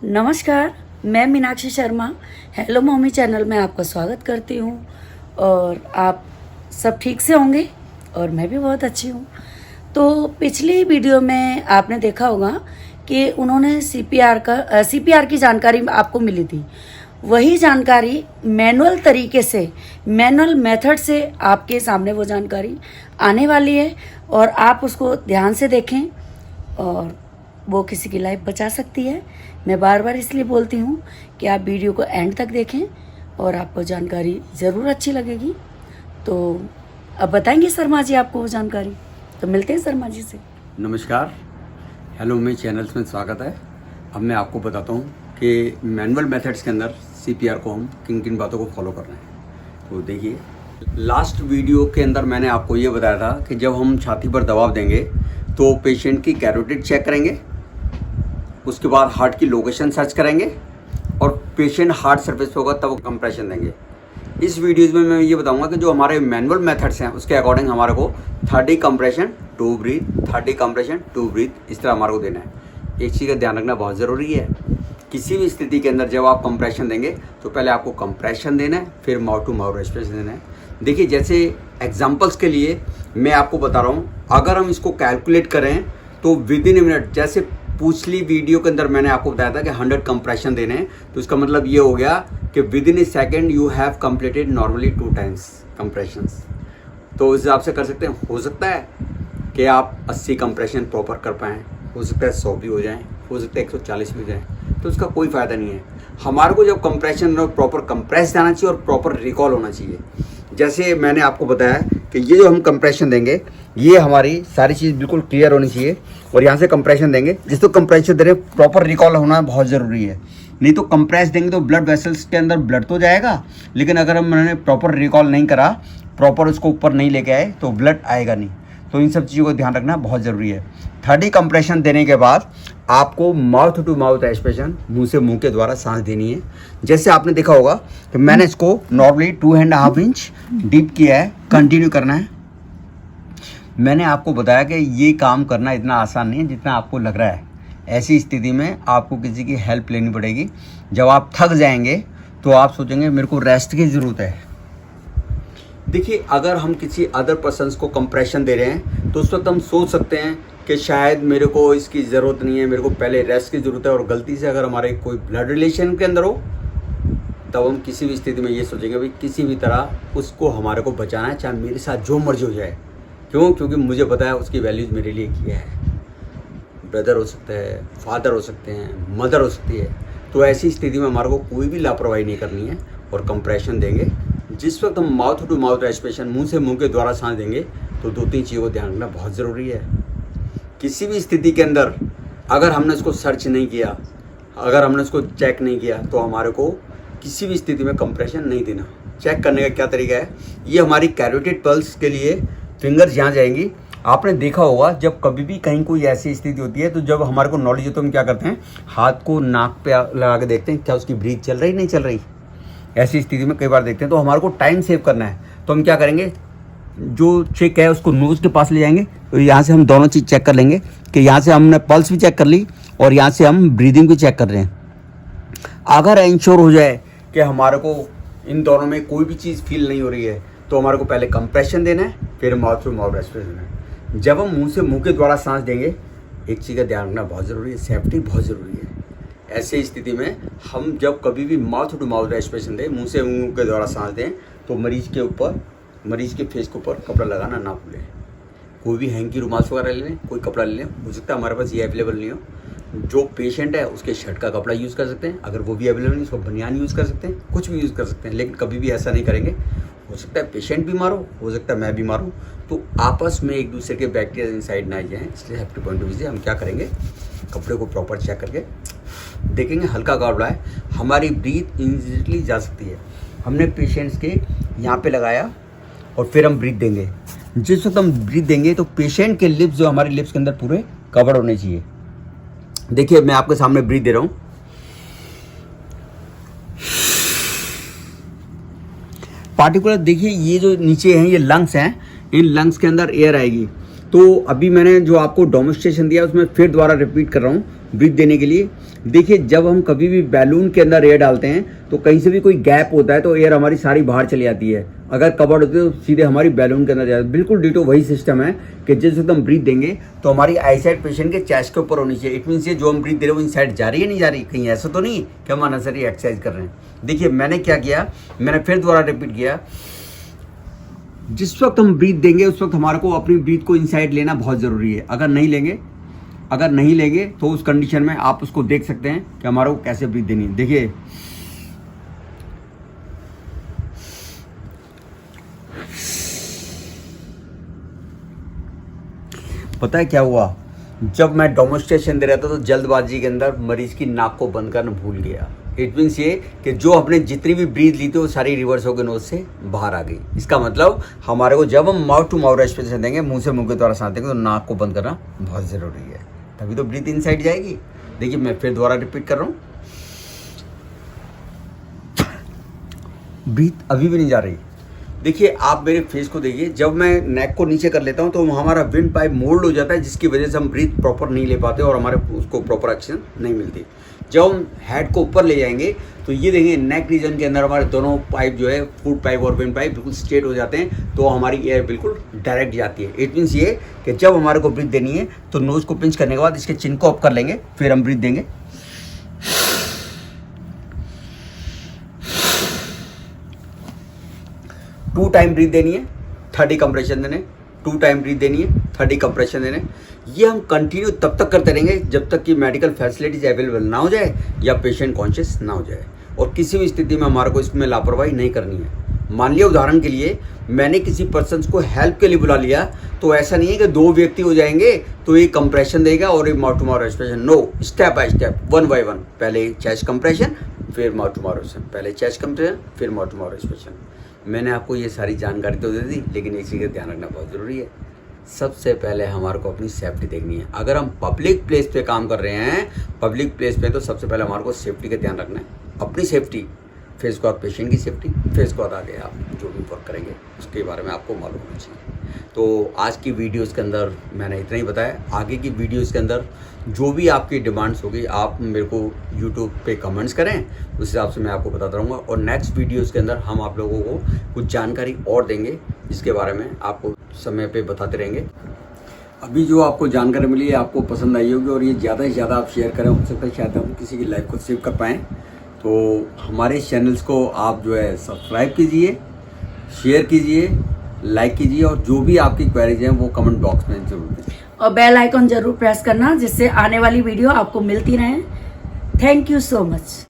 नमस्कार, मैं Meenakshi Sharma hello mummy channel में आपका स्वागत करती हूँ। और आप सब ठीक से होंगे और मैं भी बहुत अच्छी हूँ। तो पिछली वीडियो में आपने देखा होगा कि उन्होंने सीपीआर की जानकारी आपको मिली थी। वही जानकारी मैनुअल तरीके से, मैनुअल मेथड से आपके सामने वो जानकारी आने वाली है और आप उसको ध्यान से देखें और वो किसी की लाइफ बचा सकती है। मैं बार बार इसलिए बोलती हूँ कि आप वीडियो को एंड तक देखें और आपको जानकारी ज़रूर अच्छी लगेगी। तो अब बताएंगे शर्मा जी आपको वो जानकारी, तो मिलते हैं शर्मा जी से। नमस्कार, हेलो मम्मी चैनल्स में स्वागत है। अब मैं आपको बताता हूँ कि मैनुअल मेथड्स के अंदर सीपीआर को हम किन किन बातों को फॉलो करना है। तो देखिए, लास्ट वीडियो के अंदर मैंने आपको ये बताया था कि जब हम छाती पर दबाव देंगे तो पेशेंट की कैरोटिड चेक करेंगे, उसके बाद हार्ट की लोकेशन सर्च करेंगे और पेशेंट हार्ट सरफेस पे होगा तब कंप्रेशन देंगे। इस वीडियोज़ में मैं ये बताऊंगा कि जो हमारे मैनुअल मेथड्स हैं उसके अकॉर्डिंग हमारे को 30 कंप्रेशन 2 ब्रीथ, 30 कंप्रेशन 2 ब्रीथ, इस तरह हमारे को देना है। एक चीज़ का ध्यान रखना बहुत ज़रूरी है, किसी भी स्थिति के अंदर जब आप कंप्रेशन देंगे तो पहले आपको कंप्रेशन देना है, फिर माउथ टू माउथ रेस्पिरेशन देना है। देखिए, जैसे एग्जांपल्स के लिए मैं आपको बता रहा हूँ, अगर हम इसको कैलकुलेट करें तो विद इन ए मिनट, जैसे पिछली वीडियो के अंदर मैंने आपको बताया था कि 100 कंप्रेशन देने हैं, तो इसका मतलब ये हो गया कि with in A second you have completed normally 2 times compressions. तो इस हिसाब से कर सकते हैं। हो सकता है कि आप 80 कंप्रेशन प्रॉपर कर पाएँ, हो सकता है 100 भी हो जाएँ, हो सकता है 140 भी हो जाएँ, तो उसका कोई फ़ायदा नहीं है। हमारे को जब कंप्रेशन प्रॉपर कंप्रेस जाना चाहिए और प्रॉपर रिकॉल होना चाहिए। जैसे मैंने आपको बताया कि ये जो हम कंप्रेशन देंगे, ये हमारी सारी चीज़ बिल्कुल क्लियर होनी चाहिए और यहाँ से कंप्रेशन देंगे। जिस तो कंप्रेशन दे रहे हैं प्रॉपर रिकॉल होना बहुत ज़रूरी है, नहीं तो कंप्रेस देंगे तो ब्लड वेसल्स के अंदर ब्लड तो जाएगा, लेकिन अगर हमने प्रॉपर रिकॉल नहीं करा, प्रॉपर उसको ऊपर नहीं लेके आए तो ब्लड आएगा नहीं। तो इन सब चीज़ों को ध्यान रखना बहुत ज़रूरी है। 30 कंप्रेशन देने के बाद आपको माउथ टू माउथ रेस्पिरेशन, मुंह से मुंह के द्वारा सांस देनी है। जैसे आपने देखा होगा कि मैंने इसको नॉर्मली 2.5 इंच डीप किया है, कंटिन्यू करना है। मैंने आपको बताया कि ये काम करना इतना आसान नहीं है जितना आपको लग रहा है। ऐसी स्थिति में आपको किसी की हेल्प लेनी पड़ेगी। जब आप थक जाएंगे तो आप सोचेंगे मेरे को रेस्ट की ज़रूरत है। देखिए, अगर हम किसी अदर पर्सन्स को कंप्रेशन दे रहे हैं तो उस वक्त हम सोच सकते हैं कि शायद मेरे को इसकी ज़रूरत नहीं है, मेरे को पहले रेस्ट की ज़रूरत है, और गलती से अगर हमारे कोई ब्लड रिलेशन के अंदर हो तब हम किसी भी स्थिति में ये सोचेंगे भाई किसी भी तरह उसको हमारे को बचाना है, चाहे मेरे साथ जो मर्जी हो जाए। क्यों? क्योंकि मुझे पता है उसकी वैल्यूज़ मेरे लिए किया है। ब्रदर हो सकते हैं, फादर हो सकते हैं, मदर हो सकती है। तो ऐसी स्थिति में हमारे को कोई भी लापरवाही नहीं करनी है और कंप्रेशन देंगे। जिस वक्त हम माउथ टू माउथ रेस्पिरेशन, मुंह से मुंह के द्वारा सांस देंगे, तो 2-3 चीज़ों को ध्यान रखना बहुत ज़रूरी है। किसी भी स्थिति के अंदर अगर हमने उसको सर्च नहीं किया, अगर हमने उसको चेक नहीं किया, तो हमारे को किसी भी स्थिति में कंप्रेशन नहीं देना। चेक करने का क्या तरीका है, ये हमारी कैरोटिड पल्स के लिए फिंगर्स यहाँ जाएंगी। आपने देखा होगा जब कभी भी कहीं कोई ऐसी स्थिति होती है तो जब हमारे को नॉलेज है तो हम क्या करते हैं, हाथ को नाक पे लगा के देखते हैं क्या उसकी ब्रीथ चल रही नहीं चल रही। ऐसी स्थिति में कई बार देखते हैं। तो हमारे को टाइम सेव करना है तो हम क्या करेंगे, जो चेक है उसको नोज़ के पास ले जाएंगे। तो यहाँ से हम दोनों चीज़ चेक कर लेंगे कि यहाँ से हमने पल्स भी चेक कर ली और यहाँ से हम ब्रीदिंग भी चेक कर रहे हैं। अगर इंश्योर हो जाए कि हमारे को इन दोनों में कोई भी चीज़ फील नहीं हो रही है तो हमारे को पहले कंप्रेशन देना है, फिर माउथ टू माउथ रेस्पिरेशन देना है। जब हम मुंह से मुंह के द्वारा सांस देंगे, एक चीज़ का ध्यान रखना बहुत ज़रूरी है, सेफ्टी बहुत ज़रूरी है। ऐसी स्थिति में हम जब कभी भी माउथ टू माउथ रेस्पिरेशन दें, मुंह से मुंह के द्वारा सांस दें, तो मरीज के ऊपर, मरीज के फेस के ऊपर कपड़ा लगाना ना भूलें। कोई भी हैंकी रुमाल वगैरह ले लें, कोई कपड़ा ले लें। हो सकता है हमारे पास ये अवेलेबल नहीं हो, जो पेशेंट है उसके शर्ट का कपड़ा यूज़ कर सकते हैं। अगर वो भी अवेलेबल नहीं, उसको बनियान यूज़ कर सकते हैं, कुछ भी यूज़ कर सकते हैं, लेकिन कभी भी ऐसा नहीं करेंगे। हो सकता है पेशेंट बीमार हो सकता है मैं बीमार हूँ, तो आपस में एक दूसरे के बैक्टीरिया इनसाइड ना आ जाए। इसलिए सेफ्टी पॉइंट ऑफ व्यू से हम क्या करेंगे, कपड़े को प्रॉपर चेक करके देखेंगे हल्का कपड़ा है, हमारी ब्रीथ इजीली जा सकती है। हमने पेशेंट्स के यहाँ पे लगाया और फिर हम ब्रीथ देंगे। जिस वक्त हम ब्रीथ देंगे तो पेशेंट के लिप्स, जो हमारे लिप्स के अंदर पूरे कवर होने चाहिए। देखिए, मैं आपके सामने ब्रीथ दे रहा हूँ। पार्टिकुलर देखिए, ये जो नीचे हैं ये लंग्स हैं, इन लंग्स के अंदर एयर आएगी। तो अभी मैंने जो आपको डेमोन्स्ट्रेशन दिया उसमें फिर दोबारा रिपीट कर रहा हूँ ब्रीथ देने के लिए। देखिए, जब हम कभी भी बैलून के अंदर एयर डालते हैं तो कहीं से भी कोई गैप होता है तो एयर हमारी सारी बाहर चली जाती है। अगर कवर्ड होती है तो सीधे हमारी बैलून के अंदर जाती है। बिल्कुल डिटो वही सिस्टम है कि जिस वक्त हम ब्रीथ देंगे तो हमारी आई साइड पेशेंट के चेस्ट के ऊपर होनी चाहिए। इट मीन्स ये जो हम ब्रीथ दे रहे हैं वो इन साइड जा रही है नहीं जा रही, कहीं ऐसा तो नहीं कि हम अननेसेसरी एक्सरसाइज कर रहे हैं। देखिए मैंने क्या किया, मैंने फिर दोबारा रिपीट किया। जिस वक्त हम ब्रीथ देंगे उस वक्त हमारे को अपनी ब्रीथ को इनसाइड लेना बहुत ज़रूरी है। अगर नहीं लेंगे तो उस कंडीशन में आप उसको देख सकते हैं कि हमारे को कैसे ब्रीथ देनी है। देखिए पता है क्या हुआ, जब मैं डेमोन्स्ट्रेशन दे रहा था तो जल्दबाजी के अंदर मरीज की नाक को बंद करना भूल गया। इट मीन्स ये कि जो हमने जितनी भी ब्रीथ ली थी वो सारी रिवर्स होकर नोज से बाहर आ गई। इसका मतलब हमारे को जब हम माउथ टू माउथ रेस्पिरेशन देंगे, मुंह से मुंह के द्वारा सांस देंगे, तो नाक को बंद करना बहुत ज़रूरी है, तभी तो ब्रीथ इनसाइड जाएगी। देखिए मैं फिर दोबारा रिपीट कर रहा हूँ, ब्रीथ अभी भी नहीं जा रही। देखिए आप मेरे फेस को देखिए, जब मैं नेक को नीचे कर लेता हूँ तो हमारा विंड पाइप मोल्ड हो जाता है, जिसकी वजह से हम ब्रीथ प्रॉपर नहीं ले पाते और हमारे उसको प्रॉपर एक्शन नहीं मिलती। जब हम हेड को ऊपर ले जाएंगे तो ये देखेंगे नेक रीजन के अंदर हमारे दोनों पाइप जो है, फूड पाइप और विंड पाइप, बिल्कुल स्ट्रेट हो जाते हैं, तो हमारी एयर बिल्कुल डायरेक्ट जाती है। इट मीन्स ये कि जब हमारे को ब्रीथ देनी है तो नोज को पिंच करने के बाद इसके चिन को अप कर लेंगे, फिर हम ब्रीथ देंगे। टू टाइम ब्रीथ देनी है, 30 कंप्रेशन देने, 2 टाइम ब्रीथ देनी है, 30 कंप्रेशन देने। ये हम कंटिन्यू तब तक करते रहेंगे जब तक कि मेडिकल फैसिलिटीज अवेलेबल ना हो जाए या पेशेंट कॉन्शियस ना हो जाए। और किसी भी स्थिति में हमारे को इसमें लापरवाही नहीं करनी है। मान लिया उदाहरण के लिए मैंने किसी पर्सन को हेल्प के लिए बुला लिया, तो ऐसा नहीं है कि 2 व्यक्ति हो जाएंगे तो एक कंप्रेशन देगा और एक mouth to mouth respiration. No, step by step, 1 by 1। पहले चेस्ट कंप्रेशन, फिर माउथ टू माउथ रेस्पिरेशन, पहले चेस्ट कंप्रेशन, फिर माउथ टू माउथ रेस्पिरेशन। मैंने आपको ये सारी जानकारी तो दे दी, लेकिन एक चीज़ का ध्यान रखना बहुत ज़रूरी है। सबसे पहले हमारे को अपनी सेफ्टी देखनी है। अगर हम पब्लिक प्लेस पे काम कर रहे हैं, पब्लिक प्लेस पे, तो सबसे पहले हमारे को सेफ्टी का ध्यान रखना है, अपनी सेफ्टी, फिर उसके बाद पेशेंट की सेफ्टी, फिर उसके बाद आगे आप जो भी वर्क करेंगे उसके बारे में आपको मालूम होना चाहिए। तो आज की वीडियोज़ के अंदर मैंने इतना ही बताया। आगे की वीडियोज़ के अंदर जो भी आपकी डिमांड्स होगी आप मेरे को यूट्यूब पे कमेंट्स करें, उस हिसाब से मैं आपको बताता रहूँगा। और नेक्स्ट वीडियोज़ के अंदर हम आप लोगों को कुछ जानकारी और देंगे, जिसके बारे में आपको समय पे बताते रहेंगे। अभी जो आपको जानकारी मिली है आपको पसंद आई होगी और ये ज़्यादा से ज़्यादा आप शेयर करें, हो सकता है शायद हम किसी की लाइफ को सेव कर पाएँ। तो हमारे चैनल्स को आप जो है सब्सक्राइब कीजिए, शेयर कीजिए, लाइक कीजिए, और जो भी आपकी क्वेरीज हैं वो कमेंट बॉक्स में जरूर दें और बेल आइकन जरूर प्रेस करना, जिससे आने वाली वीडियो आपको मिलती रहे। Thank you so much.